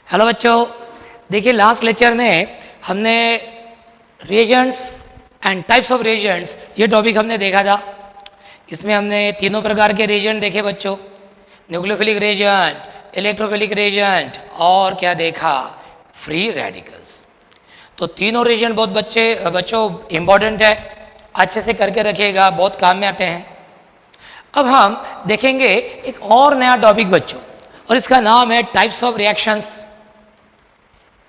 Hello बच्चों, देखिए last lecture में हमने reagents and types of reagents ये टॉपिक हमने देखा था। इसमें हमने तीनों प्रकार के रिएजेंट देखे बच्चों, न्यूक्लियोफिलिक रिएजेंट, इलेक्ट्रोफिलिक रिएजेंट और क्या देखा, फ्री रेडिकल्स। तो तीनों रिएजेंट बहुत बच्चों इम्पॉर्टेंट है, अच्छे से करके रखिएगा, बहुत काम में आते हैं। अब हम देखेंगे एक और नया टॉपिक बच्चों, और इसका नाम है टाइप्स ऑफ रिएक्शंस।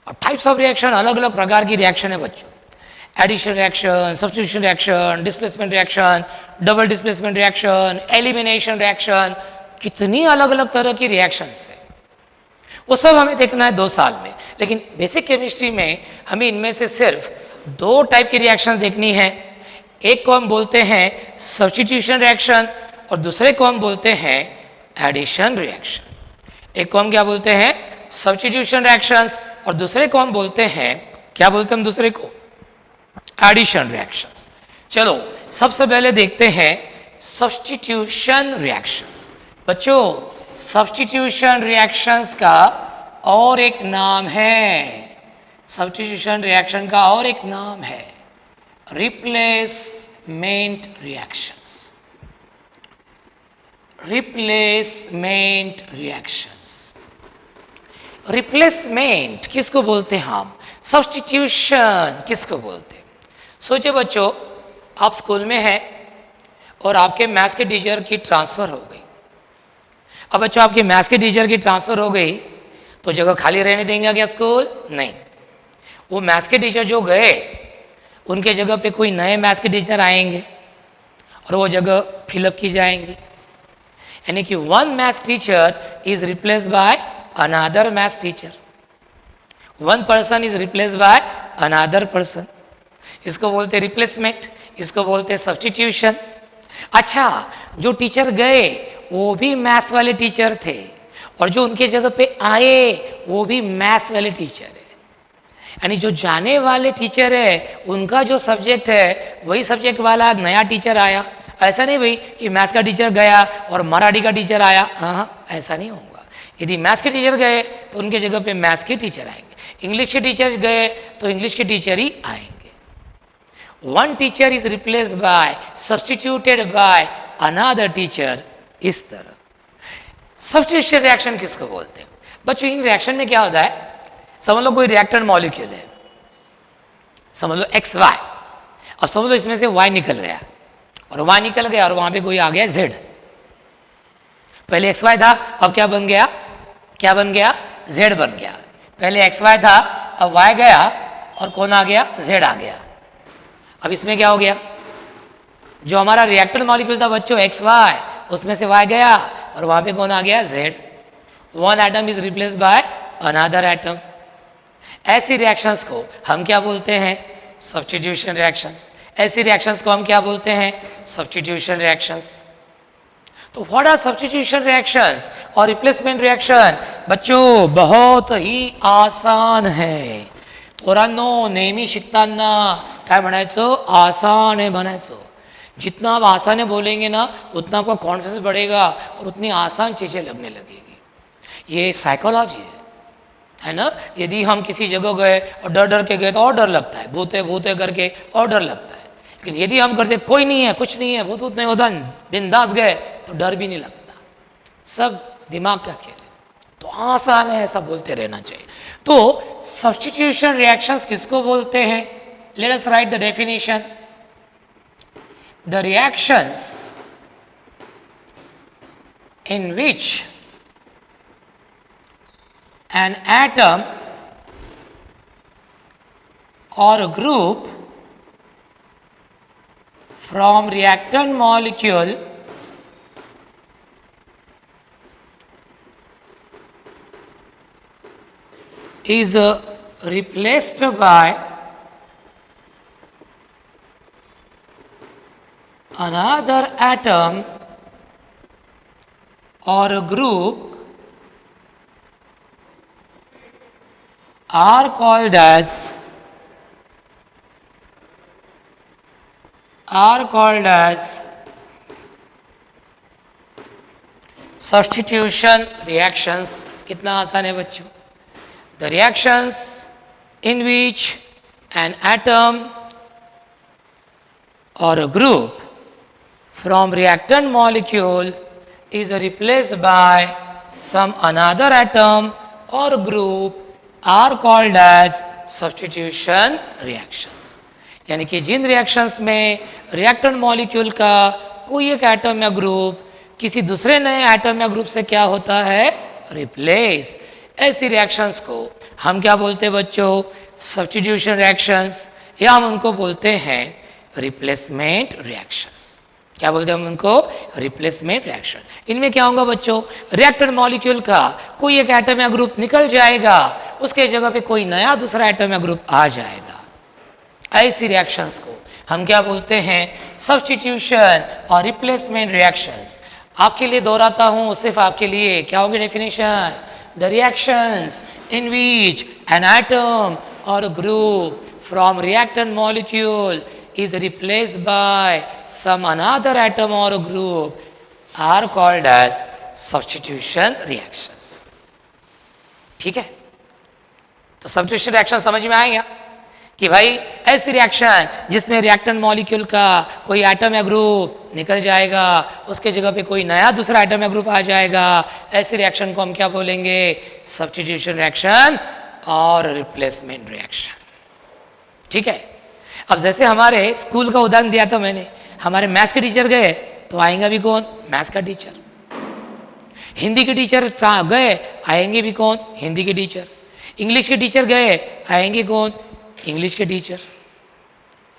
और टाइप्स ऑफ रिएक्शन अलग अलग प्रकार की रिएक्शन है बच्चों, addition reaction, substitution reaction, displacement reaction, double displacement reaction, elimination reaction, कितनी अलग अलग तरह की रिएक्शंस है। वो सब हमें देखना है 2 साल में, लेकिन बेसिक केमिस्ट्री में हमें इनमें से सिर्फ 2 टाइप की रिएक्शन देखनी है। एक को हम बोलते हैं सब्स्टिट्यूशन रिएक्शन और दूसरे को हम बोलते हैं एडिशन रिएक्शन। एक को हम क्या बोलते हैं, सब्स्टिट्यूशन रिएक्शंस, और दूसरे को हम बोलते हैं, क्या बोलते हैं हम दूसरे को, एडिशन रिएक्शंस। चलो सबसे पहले देखते हैं सब्स्टिट्यूशन रिएक्शंस। बच्चों, सब्स्टिट्यूशन रिएक्शंस का और एक नाम है, सब्स्टिट्यूशन रिएक्शन का और एक नाम है replacement reactions. Replacement reactions, replacement किसको बोलते हैं हम, सब्स्टिट्यूशन किसको बोलते हैं। सोचिए बच्चों, आप स्कूल में हैं और आपके मैथ्स के टीचर की ट्रांसफ़र हो गई। अब बच्चों आपके मैथ्स के टीचर की ट्रांसफ़र हो गई तो जगह खाली रहने देंगे क्या स्कूल? नहीं, वो मैथ्स के टीचर जो गए उनके जगह पे कोई नए मैथ्स के टीचर आएंगे और वो जगह फिलअप की जाएंगी। यानी कि one maths teacher is replaced by another maths teacher, one person is replaced by another person. इसको बोलते रिप्लेसमेंट, इसको बोलते सब्स्टिट्यूशन। अच्छा, जो टीचर गए वो भी मैथ्स वाले टीचर थे और जो उनके जगह पे आए वो भी मैथ्स वाले टीचर है। यानी जो जाने वाले टीचर है उनका जो सब्जेक्ट है वही सब्जेक्ट वाला नया टीचर आया। ऐसा नहीं भाई कि मैथ्स का टीचर गया और मराठी का टीचर आया, हाँ ऐसा नहीं होगा। यदि मैथ्स के टीचर गए तो उनके जगह पे मैथ्स के टीचर आएंगे, इंग्लिश के टीचर गए तो इंग्लिश के टीचर ही आएंगे। One teacher is replaced bye, substituted by another teacher, इस तरह। सब्स्टिट्यूशन रिएक्शन किसको बोलते हैं बच्चों? इन रिएक्शन में क्या होता है, समझ लो कोई रिएक्टर मॉलिक्यूल है, समझ लो XY। अब समझ लो इसमें से Y निकल गया और Y निकल गया और वहां पे कोई आ गया Z। पहले XY था, अब क्या बन गया, क्या बन गया, Z बन गया। पहले XY था, अब Y गया और कौन आ गया, Z आ गया। अब इसमें क्या हो गया, जो हमारा रिएक्टर मॉलिक्यूल था बच्चों XY, उसमें से Y गया और वहां पे कौन आ गया, Z। One atom is replaced by another atom. ऐसी रिएक्शंस को हम क्या बोलते हैं, सब्स्टिट्यूशन रिएक्शंस। ऐसी रिएक्शंस को हम क्या बोलते हैं, सब्स्टिट्यूशन रिएक्शंस। तो व्हाट आर सब्स्टिट्यूशन रिएक्शंस और रिप्लेसमेंट रिएक्शन? बच्चों बहुत ही आसान है। पोरांनो, नेहमी शिकताना काय म्हणायचं, आसान है म्हणायचं। जितना आप आसान है बोलेंगे ना उतना आपका कॉन्फिडेंस बढ़ेगा और उतनी आसान चीज़ें लगने लगेगी। ये साइकोलॉजी है ना। यदि हम किसी जगह गए और डर डर के गए तो और डर लगता है, भूते भूते करके और डर लगता है। लेकिन यदि हम करते कोई नहीं है, कुछ नहीं है, भूत भूत नहीं होता, बिंदास गए तो डर भी नहीं लगता, सब दिमाग का खेल है। तो आसान है, ऐसा बोलते रहना चाहिए। तो सब्स्टिट्यूशन रिएक्शंस किसको बोलते हैं? Let us right the definition. The reactions in which an atom or a group from reactant molecule is replaced by another atom or a group are called as substitution reactions. कितना आसान है बच्चों। the reactions in which an atom or a group from reactant molecule is replaced by some another atom or group are called as substitution reactions. यानी कि जिन reactions में reactant molecule का कोई एक एटम या ग्रुप किसी दूसरे नए एटम या ग्रुप से क्या होता है, रिप्लेस, ऐसी रिएक्शंस को हम क्या बोलते हैं बच्चों, सब्स्टिट्यूशन रिएक्शंस, या हम उनको बोलते हैं रिप्लेसमेंट रिएक्शंस। क्या बोलते हैं हम उनको, रिप्लेसमेंट रिएक्शन। इनमें क्या होगा बच्चों, रिएक्टेंट मॉलिक्यूल का कोई एक एटम या ग्रुप निकल जाएगा, उसके जगह पे कोई नया दूसरा एटम या ग्रुप आ जाएगा। ऐसी रिएक्शंस को हम क्या बोलते हैं, सब्स्टिट्यूशन और रिप्लेसमेंट रिएक्शंस। आपके लिए दोहराता हूं, सिर्फ आपके लिए, क्या होगी definition, the reactions in which an atom और group from reactant molecule is replaced by some another atom or group are called as substitution reactions। ठीक है, तो substitution reaction समझ में आएगा कि भाई ऐसी रिएक्शन जिसमें रिएक्टेंट मॉलिक्यूल का कोई एटम या ग्रुप निकल जाएगा, उसके जगह पे कोई नया दूसरा एटम या ग्रुप आ जाएगा, ऐसी रिएक्शन को हम क्या बोलेंगे, सब्स्टिट्यूशन रिएक्शन और रिप्लेसमेंट रिएक्शन। ठीक है, अब जैसे हमारे स्कूल का उदाहरण दिया था मैंने, हमारे मैथ्स के टीचर गए तो आएंगे भी कौन, मैथ्स का टीचर। हिंदी के टीचर गए, आएंगे भी कौन, हिंदी के टीचर। इंग्लिश के टीचर गए, आएंगे कौन, इंग्लिश के टीचर।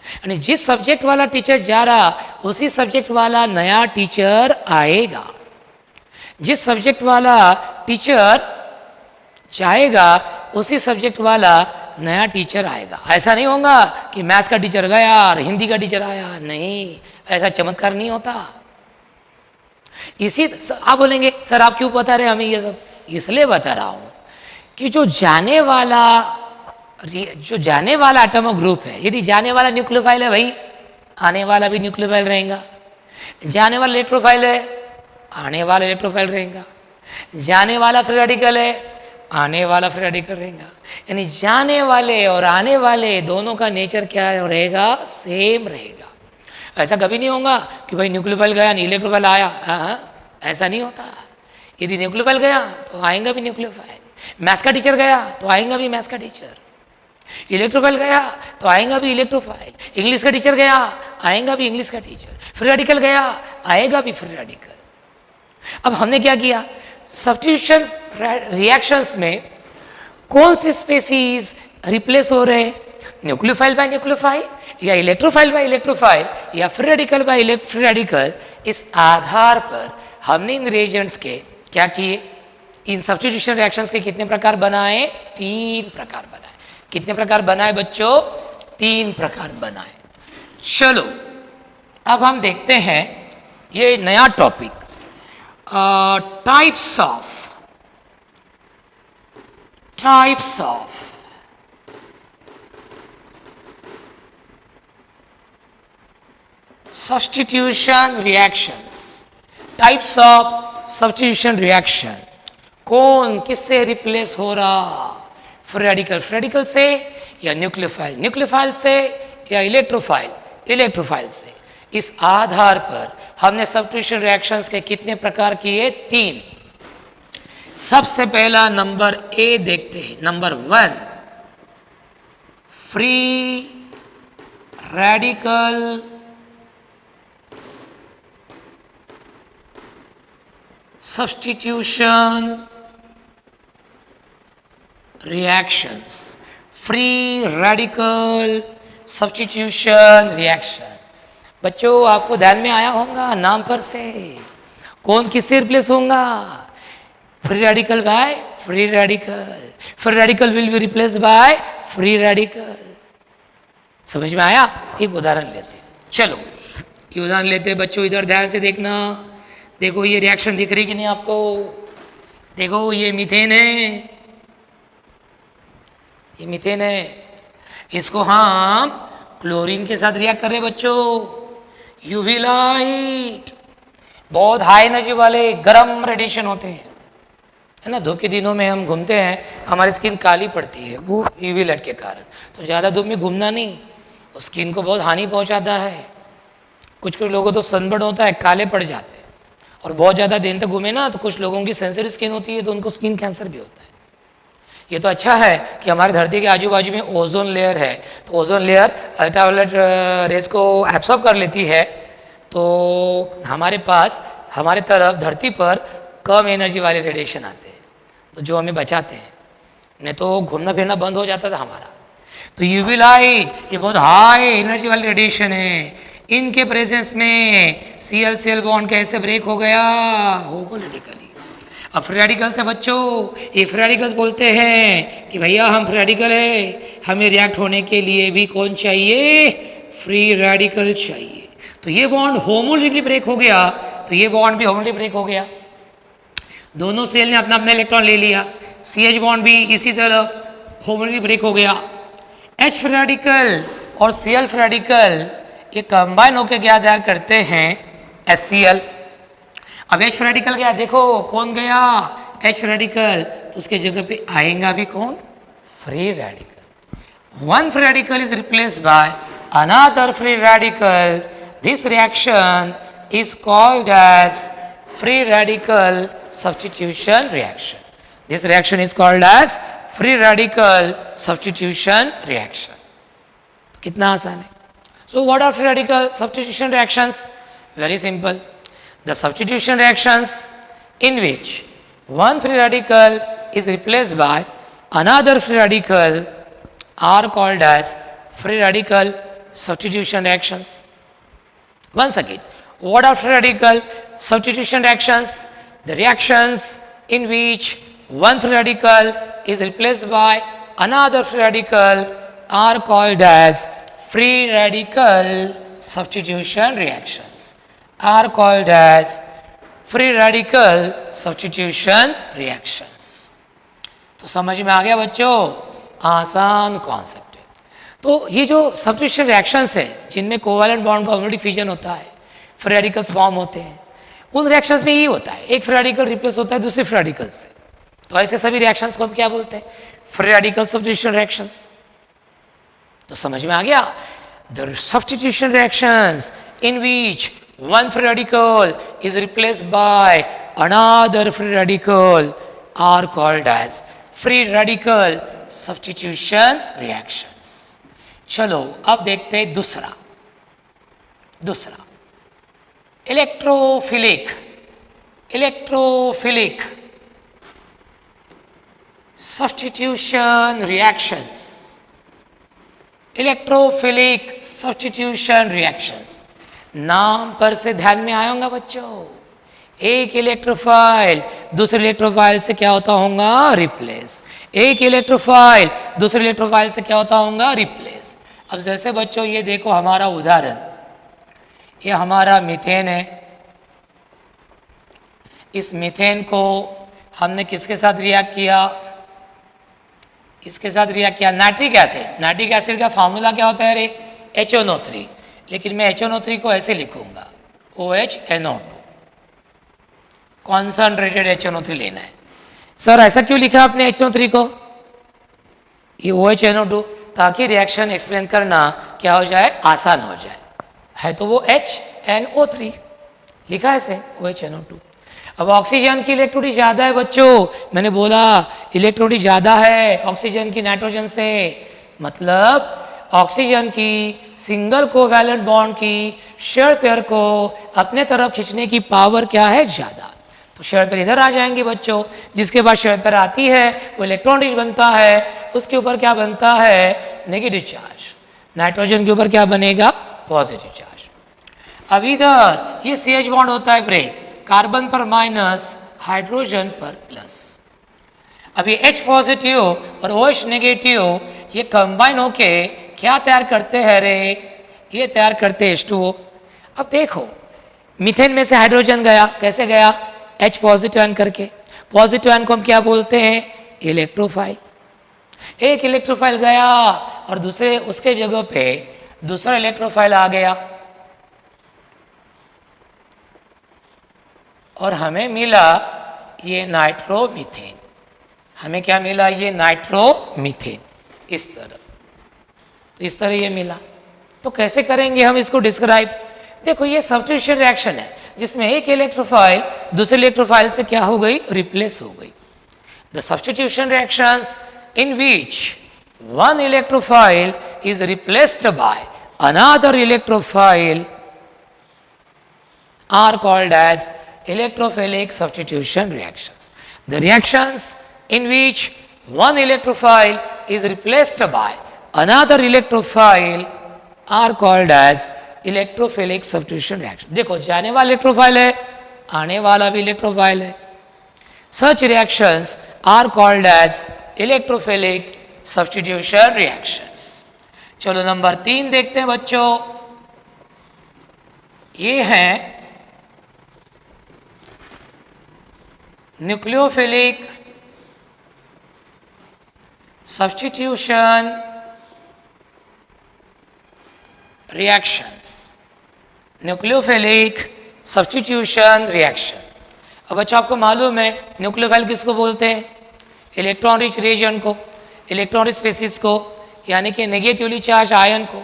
यानी जिस सब्जेक्ट वाला टीचर जा रहा, उसी सब्जेक्ट वाला नया टीचर आएगा। जिस सब्जेक्ट वाला टीचर जाएगा, उसी सब्जेक्ट वाला नया टीचर आएगा। ऐसा नहीं होगा कि मैथ्स का टीचर गया और हिंदी का टीचर आया, नहीं, ऐसा चमत्कार नहीं होता। इसी आप बोलेंगे सर आप क्यों बता रहे हमें ये सब, इसलिए बता रहा हूं कि जो जाने वाला एटम ग्रुप है, यदि जाने वाला न्यूक्लियोफाइल है भाई, आने वाला भी न्यूक्लियोफाइल रहेगा। जाने वाला इलेक्ट्रोफाइल है, आने वाला इलेक्ट्रोफाइल रहेगा। जाने वाला फ्री रेडिकल है, आने वाला फ्री रेडिकल रहेगा। यानी जाने वाले और आने वाले दोनों का नेचर क्या रहेगा, सेम रहेगा। ऐसा कभी नहीं होगा कि भाई न्यूक्लियोफाइल गया नहीं इलेक्ट्रोफाइल आया, ऐसा नहीं होता। यदि न्यूक्लियोफाइल गया तो आएगा भी न्यूक्लियोफाइल, मैथ्स का टीचर गया तो आएगा भी मैथ्स का टीचर, इलेक्ट्रोफाइल गया तो आएगा भी इलेक्ट्रोफाइल, इंग्लिश का टीचर गया आएगा भी इंग्लिश का टीचर, फ्री रेडिकल गया आएगा भी फ्री रेडिकल। अब हमने क्या किया, सब्स्टिट्यूशन रिएक्शंस में कौन सी स्पेसीज रिप्लेस हो रहे हैं, न्यूक्लियोफाइल बाय न्यूक्लियोफाइल या इलेक्ट्रोफाइल बाय इलेक्ट्रोफाइल या free radical by free radical. इस आधार पर हमने इन रिएजेंट्स के क्या किए, इन सब्स्टिट्यूशन रिएक्शंस के कितने प्रकार बनाए, 3 प्रकार बनाए। कितने प्रकार बनाए बच्चों, 3 प्रकार बनाए। चलो अब हम देखते हैं ये नया topic, types of substitution reactions। Types of substitution reaction, कौन किससे रिप्लेस हो रहा, फ्री रेडिकल से या न्यूक्लियोफाइल से या इलेक्ट्रोफाइल से। इस आधार पर हमने सब्स्टिट्यूशन रिएक्शंस के कितने प्रकार किए, 3। सबसे पहला नंबर ए देखते हैं, number 1 free radical substitution reactions. Free radical substitution reaction, बच्चों आपको ध्यान में आया होगा नाम पर से, कौन किससे रिप्लेस होगा, free radical by free radical will be replace by free radical. समझ में आया। एक उदाहरण लेते, चलो ये उदाहरण लेते बच्चों, इधर ध्यान से देखना। देखो ये रिएक्शन दिख रही कि नहीं आपको, देखो ये मीथेन है, इसको हम क्लोरीन के साथ रिएक्ट कर रहे बच्चों। यूवी लाइट बहुत हाई एनर्जी वाले गर्म रेडिएशन होते हैं, है ना। धूप के दिनों में हम घूमते हैं, हमारी स्किन काली पड़ती है, वो यूवी लाइट के कारण। तो ज़्यादा धूप में घूमना नहीं, स्किन को बहुत हानि पहुंचाता है। कुछ कुछ लोगों तो सनबर्न होता है, काले पड़ जाते हैं। और बहुत ज़्यादा दिन तक घूमे ना तो कुछ लोगों की सेंसिटिव स्किन होती है, तो उनको स्किन कैंसर भी होता है। ये तो अच्छा है कि हमारी धरती के आजू बाजू में ओजोन लेयर है, तो ओजोन लेयर अल्ट्रावायलेट रेज को एब्सॉर्ब कर लेती है। तो हमारे पास, हमारे तरफ धरती पर कम एनर्जी वाले रेडिएशन आते हैं, तो जो हमें बचाते हैं। नहीं तो घूमना फिरना बंद हो जाता था हमारा। तो यूवी लाइट ये बहुत हाई एनर्जी वाली रेडिएशन है। इनके प्रेजेंस में Cl बॉन्ड कैसे ब्रेक हो गया? होमोलिटिकली। अब फ्री रेडिकल्स है बच्चों, ये फ्री रेडिकल्स बोलते हैं कि भैया हम फ्री रेडिकल है, हमें रिएक्ट होने के लिए भी कौन चाहिए? फ्री रेडिकल चाहिए। तो ये बॉन्ड होमोलिटिकली ब्रेक हो गया, तो ये बॉन्ड भी होमोलिटिकली ब्रेक हो गया। दोनों सेल ने अपना अपना इलेक्ट्रॉन ले लिया। CH बॉन्ड भी इसी तरह होमोलिटिकली ब्रेक हो गया। H फ्री रेडिकल और Cl फ्री रेडिकल ये कंबाइन होकर क्या तैयार करते हैं? HCl। अब H फ्री रेडिकल गया, देखो कौन गया? H फ्री रेडिकल, तो उसके जगह पे आएगा भी कौन? Free radical. One free radical is replaced by another free radical. This reaction is called as free radical substitution reaction. This reaction is called as free radical substitution reaction. कितना आसान है। So what are free radical substitution reactions? Very simple. The substitution reactions in which one free radical is replaced by another free radical are called as free radical substitution reactions. Once again, what are free radical substitution reactions? The reactions in which one free radical is replaced by another free radical are called as free radical substitution reactions. Are called as free radical substitution reactions. तो समझ में आ गया बच्चों? आसान concept है। तो ये जो सब्स्टिट्यूशन रिएक्शंस है जिनमें कोवैलेंट बॉन्ड का होमोलिटिक फिजन होता है, फ्री रेडिकल्स फॉर्म होते हैं, उन रिएक्शंस में ये होता है, एक फ्री रेडिकल रिप्लेस होता है दूसरे फ्री रेडिकल से। तो ऐसे सभी रिएक्शंस को हम क्या बोलते हैं? Free radical substitution reactions. तो समझ में आ गया? The substitution reactions in which one free radical is replaced by another free radical are called as free radical substitution reactions. चलो अब देखते हैं दूसरा electrophilic substitution reactions. Electrophilic substitution reactions नाम पर से ध्यान में आया होगा बच्चों। एक इलेक्ट्रोफाइल दूसरे इलेक्ट्रोफाइल से क्या होता होगा? रिप्लेस। एक इलेक्ट्रोफाइल दूसरे इलेक्ट्रोफाइल से क्या होता होगा? रिप्लेस। अब जैसे बच्चों ये देखो हमारा उदाहरण, ये हमारा मीथेन है। इस मीथेन को हमने किसके साथ रिएक्ट किया? इसके साथ रिएक्ट किया नाइट्रिक एसिड। नाइट्रिक एसिड का फार्मूला क्या होता है रे? HNO3। लेकिन मैं HNO3 को ऐसे लिखूंगा OHNO2, कॉन्सनट्रेटेड HNO3 लेना है। सर ऐसा क्यों लिखा आपने HNO3 को? ये OHNO2, ताकि रिएक्शन एक्सप्लेन करना क्या हो जाए? आसान हो जाए। है तो वो HNO3 लिखा है ऐसे OHNO2। अब ऑक्सीजन की इलेक्ट्रोनिटी ज़्यादा है बच्चों, मैंने बोला इलेक्ट्रोनिटी ज़्यादा है ऑक्सीजन की नाइट्रोजन से, मतलब ऑक्सीजन की सिंगल कोवैलेंट बॉन्ड की शेयर पेयर को अपने तरफ खींचने की पावर क्या है? ज़्यादा। तो शेयर पेयर इधर आ जाएंगे बच्चों, जिसके बाद शेयर पेयर आती है वो इलेक्ट्रॉन रिच बनता है, उसके ऊपर क्या बनता है? Negative charge. नाइट्रोजन के ऊपर क्या बनेगा? Positive charge. अब इधर ये CH बॉन्ड होता है ब्रेक, कार्बन पर माइनस, हाइड्रोजन पर प्लस। अब ये H पॉजिटिव और OH नेगेटिव ये कंबाइन होके क्या तैयार करते हैं रे? ये तैयार करते हैं H2O। अब देखो मीथेन में से हाइड्रोजन गया, कैसे गया? H पॉजिटिव आयन करके। पॉजिटिव आयन को हम क्या बोलते हैं? इलेक्ट्रोफाइल। एक इलेक्ट्रोफाइल गया और दूसरे उसके जगह पे दूसरा इलेक्ट्रोफाइल आ गया और हमें मिला ये नाइट्रोमीथेन, हमें क्या मिला, ये नाइट्रोमीथेन, इस तरह, तो इस तरह ये मिला। तो कैसे करेंगे हम इसको डिस्क्राइब? देखो ये सब्स्टिट्यूशन रिएक्शन है जिसमें एक इलेक्ट्रोफाइल दूसरे इलेक्ट्रोफाइल से क्या हो गई, रिप्लेस हो गई। The substitution reactions in which one electrophile is replaced by another electrophile are called as electrophilic substitution reactions. The reactions in which one electrophile is replaced by another electrophile are called as electrophilic substitution reaction. देखो जाने वाला electrophile है, आने वाला भी electrophile है. Such reactions are called as electrophilic substitution reactions. चलो number 3 देखते हैं बच्चों. ये है nucleophilic substitution reactions. Nucleophilic substitution reaction. अब बच्चों आपको मालूम है न्यूक्लियोफाइल किसको बोलते हैं? इलेक्ट्रॉन रिच रिएजेंट को, इलेक्ट्रॉन रिच स्पीसीज को, यानी कि नेगेटिवली चार्ज आयन को.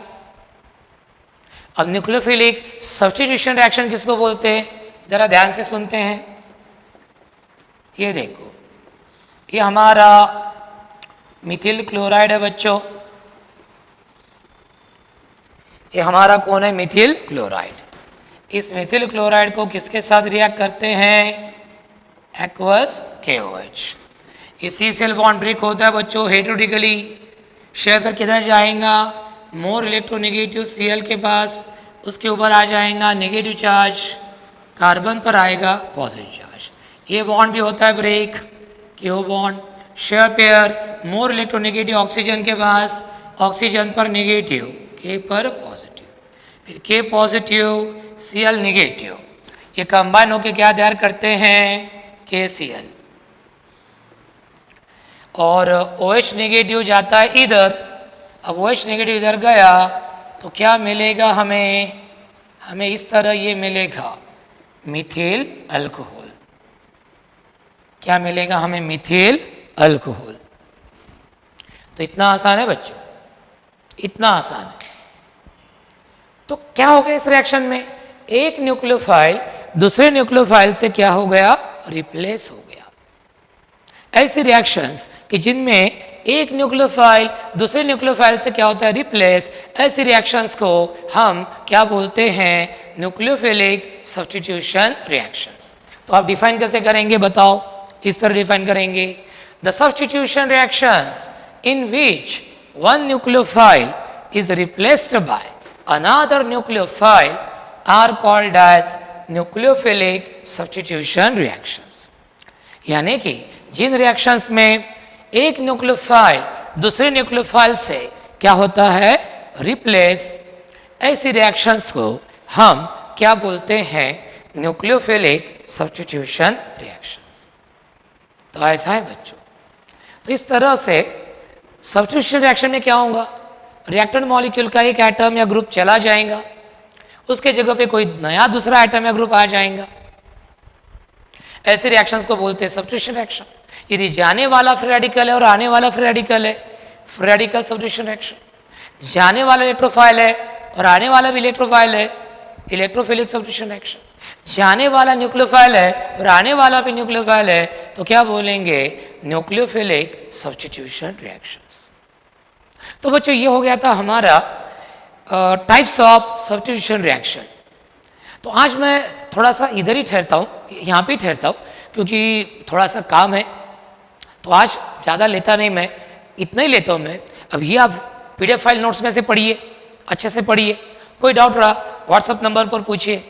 अब न्यूक्लियोफिलिक सब्स्टिट्यूशन रिएक्शन किसको बोलते हैं? जरा ध्यान से सुनते हैं. ये देखो, ये हमारा मिथिल क्लोराइड है बच्चों. ये हमारा कौन है? मिथिल क्लोराइड. इस मिथिल क्लोराइड को किसके साथ रिएक्ट करते हैं? Aqueous KOH. इसी सेल बॉन्ड ब्रेक होता है बच्चों हेटेरोडिकली. शेयर पर किधर जाएगा? मोर इलेक्ट्रोनेगेटिव Cl के पास, उसके ऊपर आ जाएगा नेगेटिव चार्ज, कार्बन पर आएगा पॉजिटिव चार्ज. ये बॉन्ड भी होता है break, KO bond. Share pair more electronegative oxygen के पास, ऑक्सीजन पर नेगेटिव, K पर पॉजिटिव, फिर K पॉजिटिव Cl नेगेटिव. ये कंबाइन होकर क्या तैयार करते हैं? KCl. और OH नेगेटिव जाता है इधर. अब OH नेगेटिव इधर गया तो क्या मिलेगा हमें? हमें इस तरह ये मिलेगा मिथिल अल्कोहल. क्या मिलेगा हमें? मिथिल अल्कोहल. तो इतना आसान है बच्चों, इतना आसान है. तो क्या हो गया इस रिएक्शन में? एक न्यूक्लियोफाइल दूसरे न्यूक्लियोफाइल से क्या हो गया? रिप्लेस हो गया. ऐसी रिएक्शंस कि जिनमें एक न्यूक्लियोफाइल दूसरे न्यूक्लियोफाइल से क्या होता है? रिप्लेस. ऐसी रिएक्शंस को हम क्या बोलते हैं? Nucleophilic substitution reactions. तो आप डिफाइन कैसे करेंगे बताओ? इस तरह डिफाइन करेंगे. The substitution reactions in which one nucleophile is replaced by another nucleophile are called as nucleophilic substitution reactions. यानी कि जिन रिएक्शंस में एक न्यूक्लियोफाइल दूसरे न्यूक्लियोफाइल से क्या होता है? रिप्लेस. ऐसी रिएक्शंस को हम क्या बोलते हैं? Nucleophilic substitution reactions. तो ऐसा है बच्चों. तो इस तरह से सब्स्टिट्यूशन रिएक्शन में क्या होगा? रिएक्टेंट मॉलिक्यूल का एक एटम या ग्रुप चला जाएगा, उसके जगह पे कोई नया दूसरा एटम या ग्रुप आ जाएगा. ऐसे रिएक्शंस को बोलते हैं सब्स्टिट्यूशन रिएक्शन. यदि जाने वाला फ्री रेडिकल है और आने वाला फ्री रेडिकल है, फ्री रेडिकल सब्स्टिट्यूशन रिएक्शन. जाने वाला इलेक्ट्रोफाइल है और आने वाला भी इलेक्ट्रोफाइल है, इलेक्ट्रोफिलिक सब्स्टिट्यूशन रिएक्शन. जाने वाला न्यूक्लियोफाइल है और आने वाला भी न्यूक्लियोफाइल है, तो क्या बोलेंगे? Nucleophilic substitution reactions. तो बच्चों ये हो गया था हमारा टाइप्स ऑफ सब्स्टिट्यूशन रिएक्शन. तो आज मैं थोड़ा सा इधर ही ठहरता हूँ, यहाँ पे ही ठहरता हूँ, क्योंकि थोड़ा सा काम है. तो आज ज़्यादा लेता नहीं मैं, इतना ही लेता हूँ मैं. अब ये आप PDF फाइल नोट्स में से पढ़िए, अच्छे से पढ़िए. कोई डाउट रहा व्हाट्सएप नंबर पर पूछिए.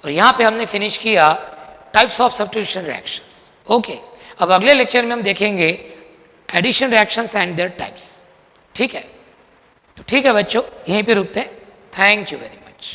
और यहाँ पे हमने फिनिश किया types of substitution reactions. Okay, अब अगले लेक्चर में हम देखेंगे addition reactions and their types. ठीक है? तो ठीक है बच्चों, यहीं पे रुकते हैं. Thank you very much.